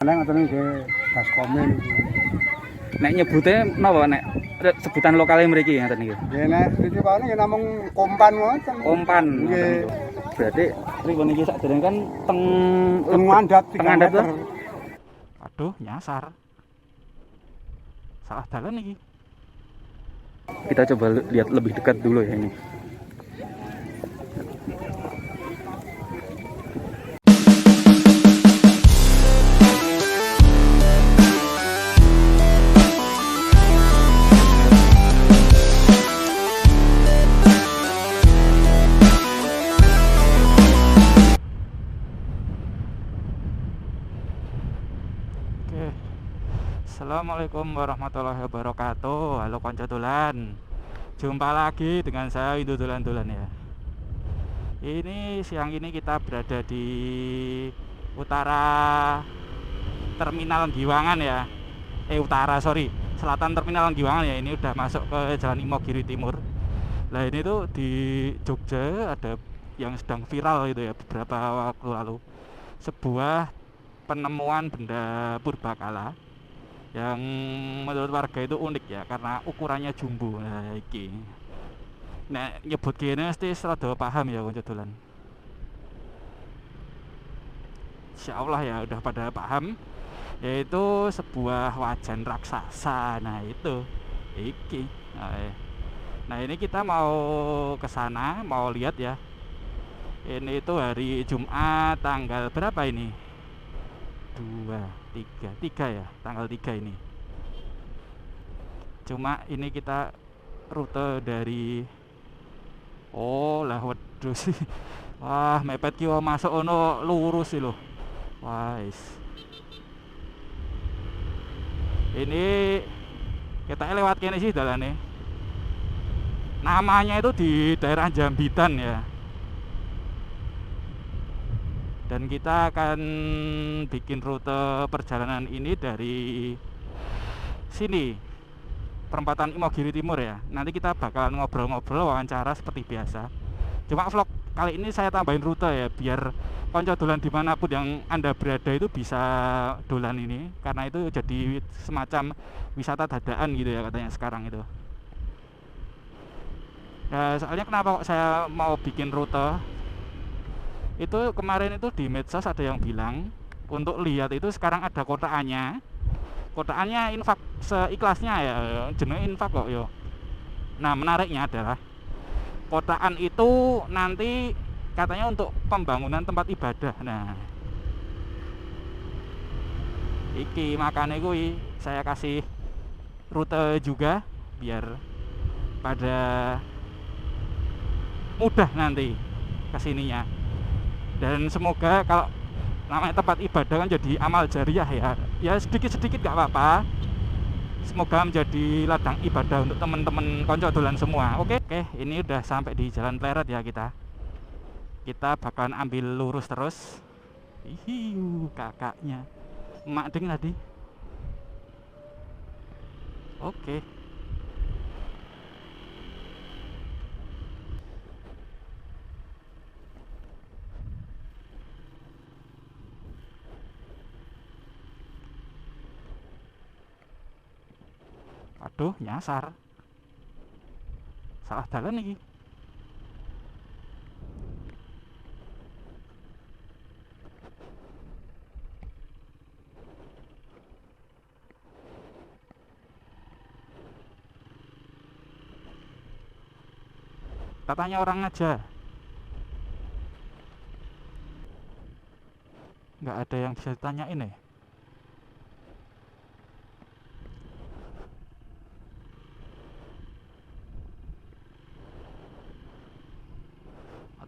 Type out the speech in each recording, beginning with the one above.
Nek ngoten nggih Baskomil iku. Nek nyebute napa nek sebutan lokale mriki ngoten niku. Nggih nek iki paling nggih namung kompan ngoten. Kompan ngoten Nggih. niku. Berarti mriki niki sakderenge kan teng Ngandhat 3 Ngandhat meter. Aduh, nyasar. Salah dalan iki. Kita coba lihat lebih dekat dulu ya ini. Assalamualaikum warahmatullahi wabarakatuh. Halo konco dolan. Jumpa lagi dengan saya Windu Dolan-dolan ya. Ini siang ini kita berada di utara Terminal Giwangan ya. Selatan Terminal Giwangan ya. Ini udah masuk ke Jalan Imogiri Timur. Nah ini tuh di Jogja ada yang sedang viral gitu ya beberapa waktu lalu. Sebuah penemuan benda purbakala yang menurut warga itu unik ya karena ukurannya jumbo. Nah iki nek nyebut gini mesti rada paham ya konco dolan. Insyaallah ya udah pada paham, yaitu sebuah wajan raksasa. Nah itu iki nah ini kita mau ke sana, mau lihat ya. Ini itu hari Jumat tanggal berapa ini? 3 ya, tanggal 3 ini. Cuma ini kita rute dari waduh sih. Wah, mepet ki masuk ono lurus sih loh. Wah, ini kita lewat kene sih dalane. Namanya itu di daerah Jambitan ya. Dan kita akan bikin rute perjalanan ini dari sini, perempatan Imogiri Timur ya. Nanti kita bakalan ngobrol-ngobrol, wawancara seperti biasa. Cuma vlog kali ini saya tambahin rute ya, biar konco dolan dimanapun yang Anda berada itu bisa dolan ini. Karena itu jadi semacam wisata dadakan gitu ya katanya sekarang itu. Ya, soalnya kenapa kok saya mau bikin rute? Itu kemarin itu di medsos ada yang bilang untuk lihat itu sekarang ada kotaannya infak seikhlasnya ya, jenenge infak kok yo. Nah menariknya adalah kotaan itu nanti katanya untuk pembangunan tempat ibadah. Nah iki makanya gue saya kasih rute juga biar pada mudah nanti kesininya. Dan semoga kalau namanya tempat ibadah kan jadi amal jariah ya. Ya sedikit-sedikit gak apa-apa. Semoga menjadi ladang ibadah untuk teman-teman konco dolan semua. Oke, ini udah sampai di Jalan Pleret ya kita. Kita bakalan ambil lurus terus. Kakaknya Mak Ding tadi. Oke. Aduh, nyasar. Salah dalan iki. Tanya orang aja. Nggak ada yang bisa ditanyain ya.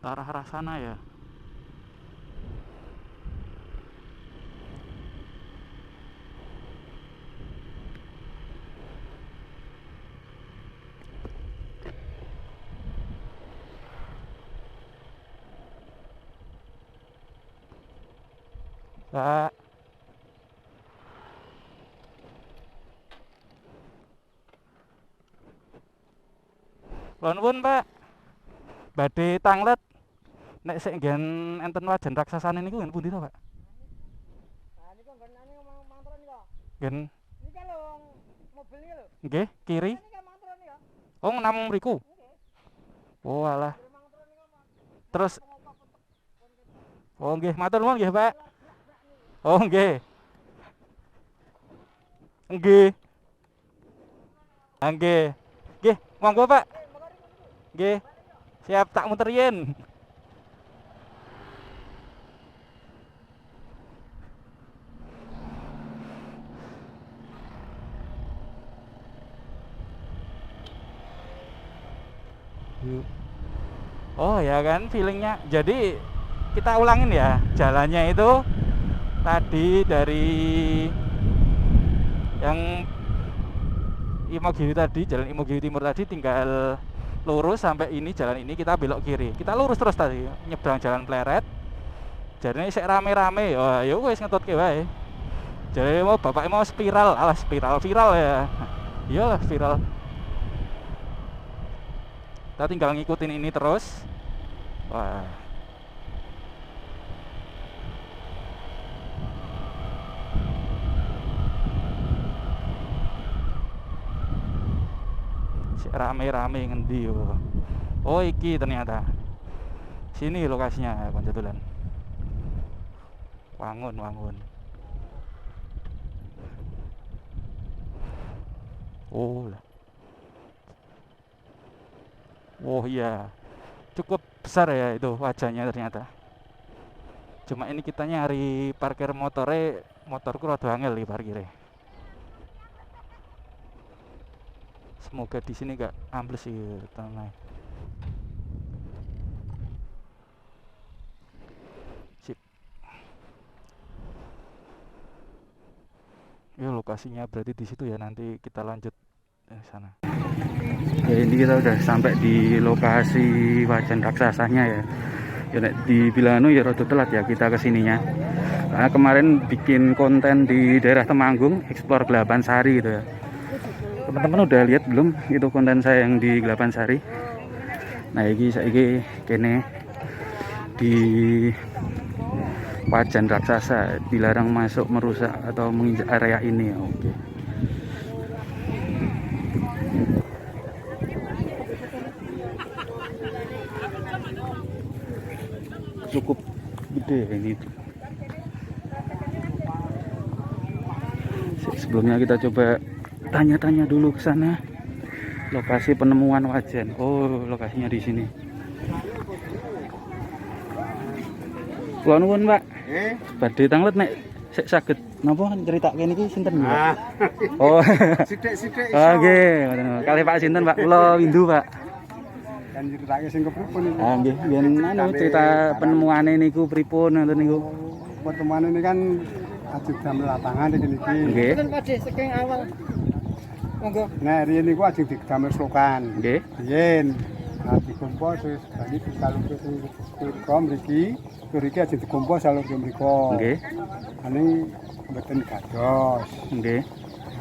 Atau arah-arah sana ya. Pak. Nuwun, Pak. Badhe tanglet nek sik nggen enten wajan raksasane niku ngen pundi to, Pak? Nah niku nggon anu Gen. Nggih, kiri. Oh, namung mriku. Oh, alah. Terus oh nggih, matur nuwun nggih, Pak. Oh, nggih. Nggih. Nggih. Nggih, monggo, Pak. Nggih. Siap tak muter yen. Oh ya kan feelingnya. Jadi kita ulangin ya jalannya itu tadi dari yang Imogiri tadi, jalan Imogiri Timur tadi tinggal lurus sampai ini jalan ini kita belok kiri. Kita lurus terus tadi nyebrang jalan Pleret. Jadi sik rame-rame ya wis ngetutke wae. Jadi mau bapak mau spiral, alah spiral viral ya. Iyalah viral. Kita tinggal ngikutin ini terus. Wah. Rame-rame ngendi yo. Oh iki ternyata. Sini lokasinya konco dolan. Wangun. Oh lah. Oh iya. Cukup besar ya itu wajahnya ternyata. Cuma ini kita nyari parkir motorku rada angel iki parkire. Semoga di sini gak ambles sih tanah. Sip. Ya lokasinya berarti di situ ya, nanti kita lanjut sana. Ya ini kita udah sampai di lokasi wajan raksasanya ya. Ya nek dibilang ya rada telat ya kita kesininya. Karena kemarin bikin konten di daerah Temanggung, explore Gelapan Sari gitu ya. Teman-teman udah lihat belum itu konten saya yang di Gelapan Sari? Nah ini saiki kene di wajan raksasa, dilarang masuk, merusak atau menginjak area ini. Oke. Cukup gede ini. Sebelumnya kita coba tanya-tanya dulu ke sana. Lokasi penemuan wajan. Oh, lokasinya di sini. Kula nuwun, Pak. Badhe tanglet nek sik saged napa critakake niki sinten, Pak? Oh. Sithik-sithik. Oh, nggih, ngoten. Kalih Pak sinten, Pak? Kula Windu, Pak. Kan critakake sing kepripun niku? Ah, nggih, yen anu cerita penemuane niku pripun ngoten niku. Pertemuan ini kan ajeng damel lapangan iki niki. Nggih. Kan Pakde saking awal. Monggo. Nah, riyen niku ajeng didamel slokan. Nggih. Riyen dikumpul terus bali disalurke ke mriki, mriki ajeng dikumpul salurke mriko. Nggih. Ane mboten gados. Nggih.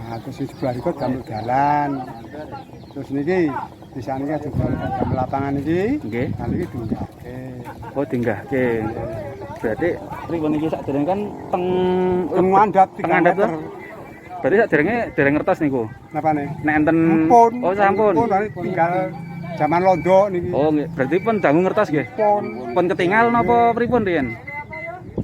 Nah, terus di sebelah niku damel dalan. Terus niki di sana iki ajeng damel lapangan iki. Nggih. Nah, niki dinggahke. Oh, dinggahke. Berarti pripun iki sakderenge kan teng Ngandhap 3 ngandhap meter. Berarti sakderenge dereng ngertos niku. Napane? Nek enten Pun. oh sampun. Tinggal zaman londo niki. Oh nggih, berarti pun dangu ngertos nggih. Pun. Pun ketinggal napa pripun riyen?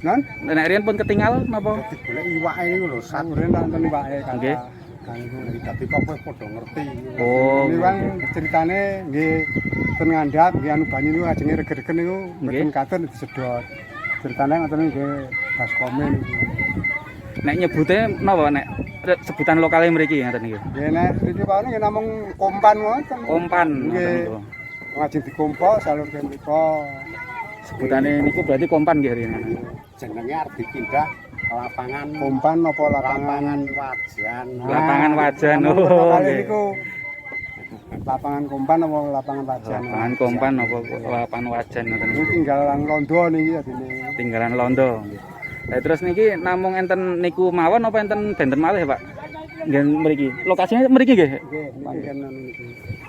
Nan? Nek riyen pun ketinggal napa? Digolek iwake niku lho, sakuren tak enten iwake kan. Nggih. Kan iku dadi kok kowe padha ngerti. Oh, Ini kan ceritane nggih ten ngandhap nggih anu banyu niku ajenge regen-regen niku mboten katon disedot. Ceritane ngoten nggih baskome niku. Nek nyebute napa nek sebutan lokale mriki ngoten niku? Nggih nek iki wae nggih namung kompan ngoten. Kompan ngoten Nggih. niku. Ngajeng dikumpul salurke mriko. Sebutane niku berarti kompan nggih riyen. Jenenge arep dipindah lapangan kompan apa lapangan wajan. Lapangan wajan. Oh, Oh, kali nggih. niku lapangan kompan apa lapangan wajan. Lapangan kompan apa lapangan wajan ngoten Niku niku. tinggalan londo niki adine. Tinggalan londo. Nah, terus niki namung enten niku mawon apa enten benten malih, Pak? Nggih mriki. Lokasinya mriki nggih. Nggih, niki kan niku.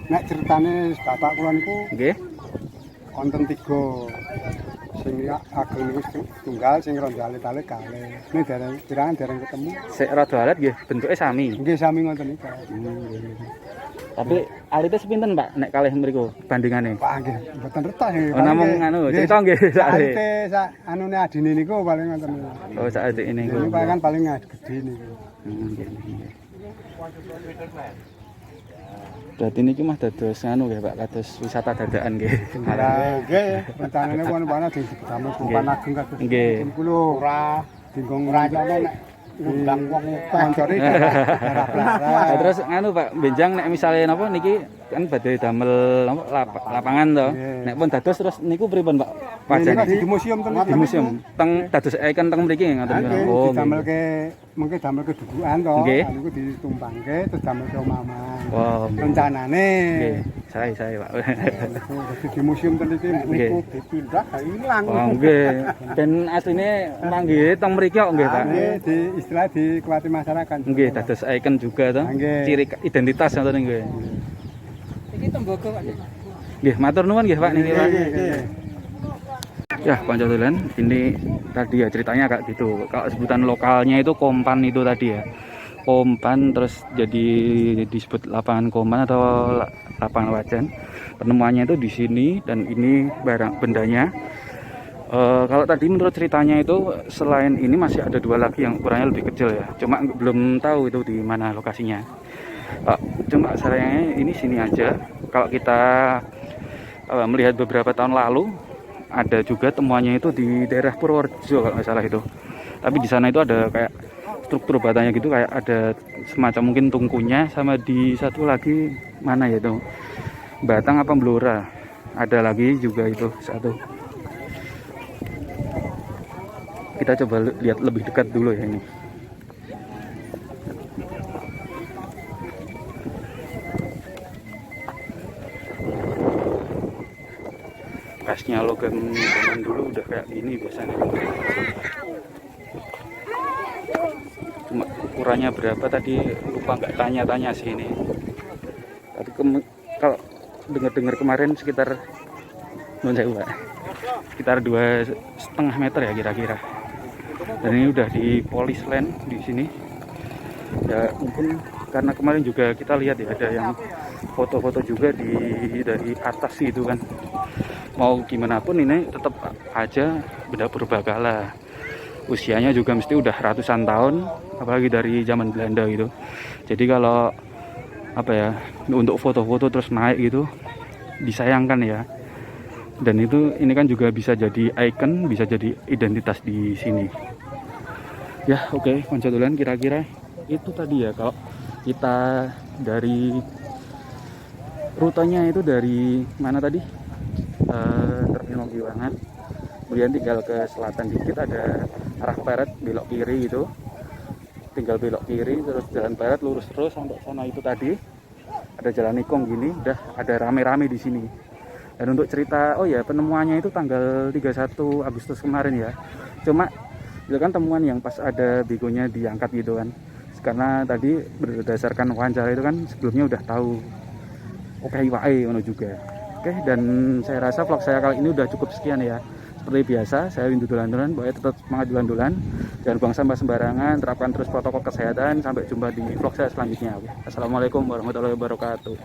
Nek ceritane bapak kula niku Nggih. wonten 3. Sing ageng niku tunggal, sing rondo alit-alit kalih. Ini dereng ketemu. Sik rada alit nggih bentuke sami. Nggih sami ngoten niku. Tapi alite sepinten Pak nek kalih mriku bandingane? Wah nggih mboten retas nggih. Oh namung anu cerita nggih sak Alite sak anune adine niku paling ngoten. Oh sak adik ini. Ini kan paling gede niku. Berarti niki mah dados anu nggih Pak, kados wisata dadakan nggih. Nggih, rencanane kono damel kumpan ageng kados. Nggih. Kulo ora dinggo ngrajane nek ngundang wong kancane darah. Terus nganu Pak, benjang nek misale napa niki kan badhe damel lapangan to. Nek pun dados terus niku pripun Pak? Wajane di museum ten. di museum. Teng dados icon teng mriki ngoten. Oh, damelke mengke damelke dudukan to. Nggih. Niku ditumpangke terus damelke omaman. Wow. Rencanane Nggih, saya Pak. di museum ten iki niku dipindah ilang. Oh nggih. Ben asline manggihe teng mriki kok nggih Pak. Nggih, di istilah dikuati masyarakat. Nggih, dados icon juga to. Nggih. Ciri identitas ngoten nggih. Iki tembaga Pak. Nggih, matur nuwun nggih Pak niki Pak. Nggih. Ya, Panca Dolan, ini tadi ya ceritanya kayak gitu. Kalau sebutan lokalnya itu kompan itu tadi ya. Kompan terus jadi disebut lapangan kompan atau lapangan wajan. Penemuannya itu di sini dan ini barang bendanya. Kalau tadi menurut ceritanya itu selain ini masih ada 2 lagi yang ukurannya lebih kecil ya. Cuma belum tahu itu di mana lokasinya. Cuma sayangnya ini sini aja. Kalau kita melihat beberapa tahun lalu ada juga temuannya itu di daerah Purworejo kalau nggak salah itu. Tapi di sana itu ada kayak struktur batanya gitu, kayak ada semacam mungkin tungkunya, sama di satu lagi mana ya itu batang apa blora. Ada lagi juga itu satu. Kita coba lihat lebih dekat dulu ya ini. Kasnya logam zaman dulu udah kayak gini biasanya. Cuma ukurannya berapa tadi lupa, nggak tanya-tanya sih ini. Tapi kalau dengar-dengar kemarin sekitar sekitar 2,5 meter ya kira-kira. Dan ini udah di polis land di sini. Ya mungkin karena kemarin juga kita lihat ya ada yang foto-foto juga dari atas gitu kan. Mau gimana pun ini tetap aja benda purbakala. Usianya juga mesti udah ratusan tahun, apalagi dari zaman Belanda gitu. Jadi kalau apa ya, untuk foto-foto terus naik gitu disayangkan ya. Dan itu ini kan juga bisa jadi ikon, bisa jadi identitas di sini. Ya oke, Panca Dolan, kira-kira itu tadi ya. Kalau kita dari rutenya itu dari mana tadi? Terminal Giwangan, kemudian tinggal ke selatan dikit ada arah barat belok kiri gitu, tinggal belok kiri terus jalan barat lurus terus sampai sana itu tadi ada jalan nikong gini, udah ada rame-rame di sini. Dan untuk cerita, oh ya penemuannya itu tanggal 31 Agustus kemarin ya. Cuma itu kan temuan yang pas ada begonya diangkat gitu kan, karena tadi berdasarkan wawancara itu kan sebelumnya udah tahu oke wae ono juga. Oke, dan saya rasa vlog saya kali ini udah cukup sekian ya. Seperti biasa, saya Windu Dolan-Dolan, pokoknya tetap semangat Dolan-Dolan. Jangan buang sampah sembarangan, terapkan terus protokol kesehatan. Sampai jumpa di vlog saya selanjutnya. Oke. Assalamualaikum warahmatullahi wabarakatuh.